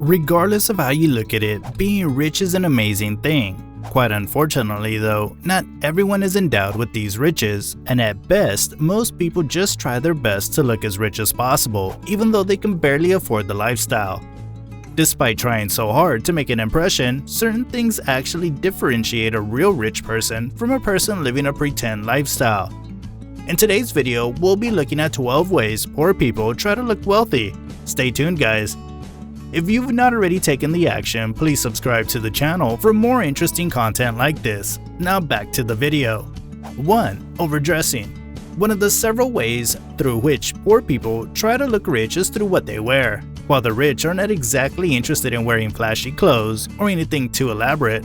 Regardless of how you look at it, being rich is an amazing thing. Quite unfortunately though, not everyone is endowed with these riches, and at best, most people just try their best to look as rich as possible, even though they can barely afford the lifestyle. Despite trying so hard to make an impression, certain things actually differentiate a real rich person from a person living a pretend lifestyle. In today's video, we'll be looking at 12 ways poor people try to look wealthy. Stay tuned, guys. If you've not already taken the action, please subscribe to the channel for more interesting content like this. Now back to the video. 1. Overdressing. One of the several ways through which poor people try to look rich is through what they wear. While the rich are not exactly interested in wearing flashy clothes or anything too elaborate,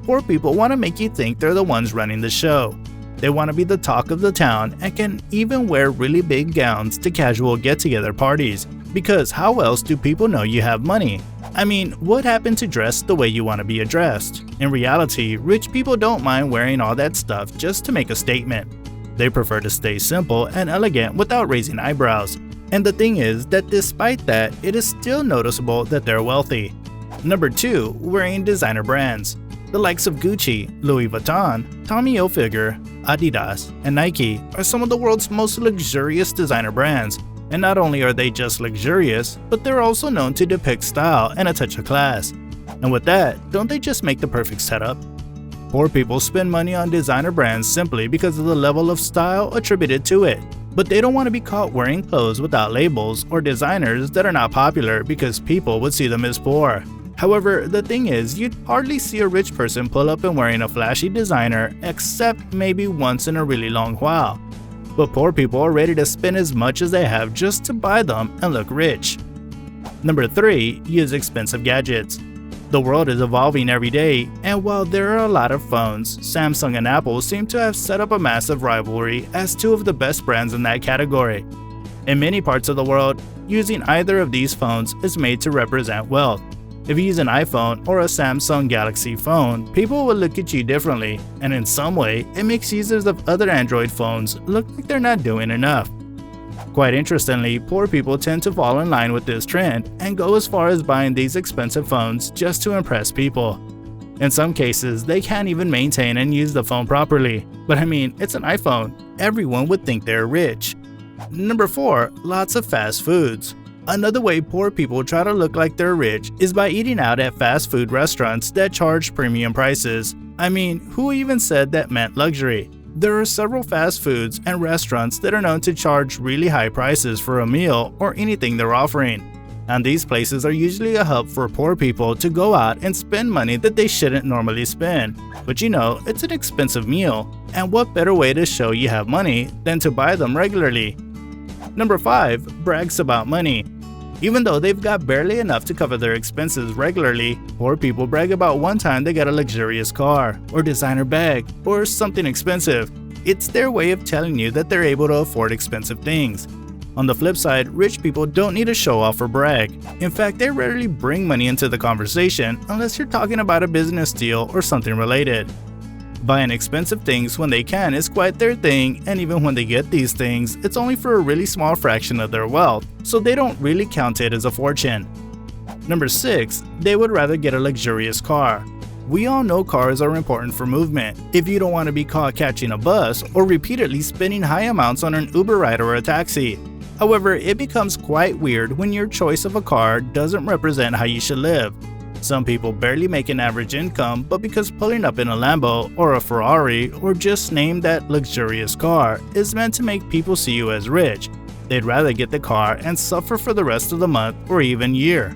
poor people want to make you think they're the ones running the show. They want to be the talk of the town and can even wear really big gowns to casual get-together parties. Because how else do people know you have money? I mean, what happened to dress the way you want to be addressed? In reality, rich people don't mind wearing all that stuff just to make a statement. They prefer to stay simple and elegant without raising eyebrows. And the thing is that despite that, it is still noticeable that they're wealthy. Number 2. Wearing designer brands. The likes of Gucci, Louis Vuitton, Tommy Hilfiger, Adidas, and Nike are some of the world's most luxurious designer brands. And not only are they just luxurious, but they're also known to depict style and a touch of class. And with that, don't they just make the perfect setup? Poor people spend money on designer brands simply because of the level of style attributed to it. But they don't want to be caught wearing clothes without labels or designers that are not popular because people would see them as poor. However, the thing is, you'd hardly see a rich person pull up and wearing a flashy designer except maybe once in a really long while. But poor people are ready to spend as much as they have just to buy them and look rich. Number 3. Use expensive gadgets. The world is evolving every day, and while there are a lot of phones, Samsung and Apple seem to have set up a massive rivalry as two of the best brands in that category. In many parts of the world, using either of these phones is made to represent wealth. If you use an iPhone or a Samsung Galaxy phone, people will look at you differently, and in some way, it makes users of other Android phones look like they're not doing enough. Quite interestingly, poor people tend to fall in line with this trend and go as far as buying these expensive phones just to impress people. In some cases, they can't even maintain and use the phone properly. But I mean, it's an iPhone. Everyone would think they're rich. Number 4. Lots of fast foods. Another way poor people try to look like they're rich is by eating out at fast food restaurants that charge premium prices. I mean, who even said that meant luxury? There are several fast foods and restaurants that are known to charge really high prices for a meal or anything they're offering. And these places are usually a hub for poor people to go out and spend money that they shouldn't normally spend. But you know, it's an expensive meal, and what better way to show you have money than to buy them regularly? Number 5. Brags about money. Even though they've got barely enough to cover their expenses regularly, poor people brag about one time they got a luxurious car, or designer bag, or something expensive. It's their way of telling you that they're able to afford expensive things. On the flip side, rich people don't need to show off or brag. In fact, they rarely bring money into the conversation unless you're talking about a business deal or something related. Buying expensive things when they can is quite their thing, and even when they get these things, it's only for a really small fraction of their wealth, so they don't really count it as a fortune. Number 6. They would rather get a luxurious car. We all know cars are important for movement. If you don't want to be caught catching a bus or repeatedly spending high amounts on an Uber ride or a taxi. However, it becomes quite weird when your choice of a car doesn't represent how you should live. Some people barely make an average income, but because pulling up in a Lambo or a Ferrari or just name that luxurious car is meant to make people see you as rich, they'd rather get the car and suffer for the rest of the month or even year.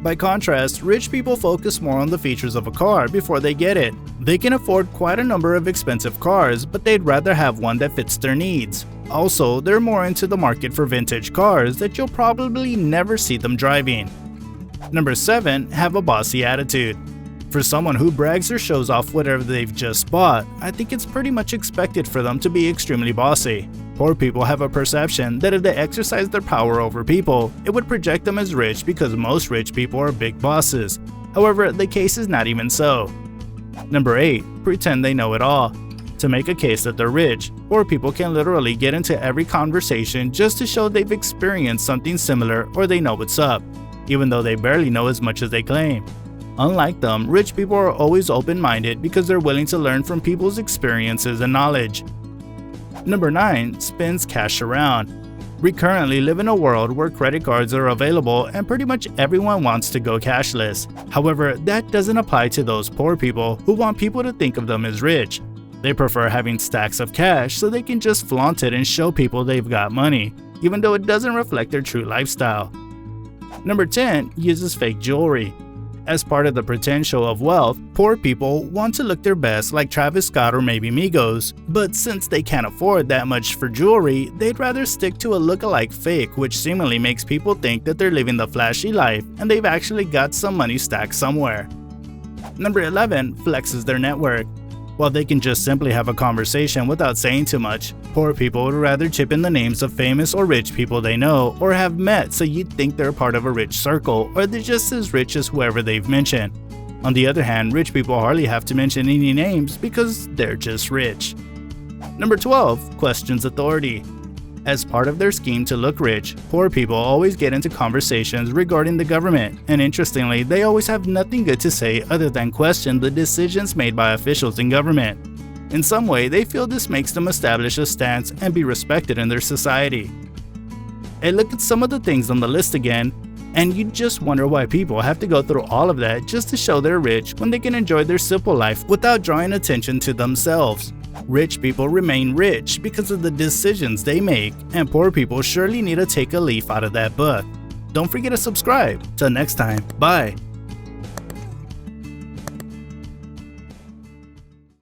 By contrast, rich people focus more on the features of a car before they get it. They can afford quite a number of expensive cars, but they'd rather have one that fits their needs. Also, they're more into the market for vintage cars that you'll probably never see them driving. Number 7. Have a bossy attitude. For someone who brags or shows off whatever they've just bought, I think it's pretty much expected for them to be extremely bossy. Poor people have a perception that if they exercise their power over people, it would project them as rich because most rich people are big bosses. However, the case is not even so. Number 8. Pretend they know it all. To make a case that they're rich, poor people can literally get into every conversation just to show they've experienced something similar or they know what's up. even though they barely know as much as they claim. Unlike them, rich people are always open-minded because they're willing to learn from people's experiences and knowledge. Number 9. Spends cash around. We currently live in a world where credit cards are available and pretty much everyone wants to go cashless. However, that doesn't apply to those poor people who want people to think of them as rich. They prefer having stacks of cash so they can just flaunt it and show people they've got money, even though it doesn't reflect their true lifestyle. Number 10. Uses fake jewelry. As part of the pretend show of wealth, poor people want to look their best like Travis Scott or maybe Migos, but since they can't afford that much for jewelry, they'd rather stick to a look-alike fake, which seemingly makes people think that they're living the flashy life and they've actually got some money stacked somewhere. Number 11. Flexes their network. While they can just simply have a conversation without saying too much, poor people would rather chip in the names of famous or rich people they know or have met so you'd think they're part of a rich circle or they're just as rich as whoever they've mentioned. On the other hand, rich people hardly have to mention any names because they're just rich. Number 12. Questions authority. As part of their scheme to look rich, poor people always get into conversations regarding the government, and interestingly, they always have nothing good to say other than question the decisions made by officials in government. In some way, they feel this makes them establish a stance and be respected in their society. And look at some of the things on the list again, and you just wonder why people have to go through all of that just to show they're rich when they can enjoy their simple life without drawing attention to themselves. Rich people remain rich because of the decisions they make, and poor people surely need to take a leaf out of that book. Don't forget to subscribe. Till next time, bye.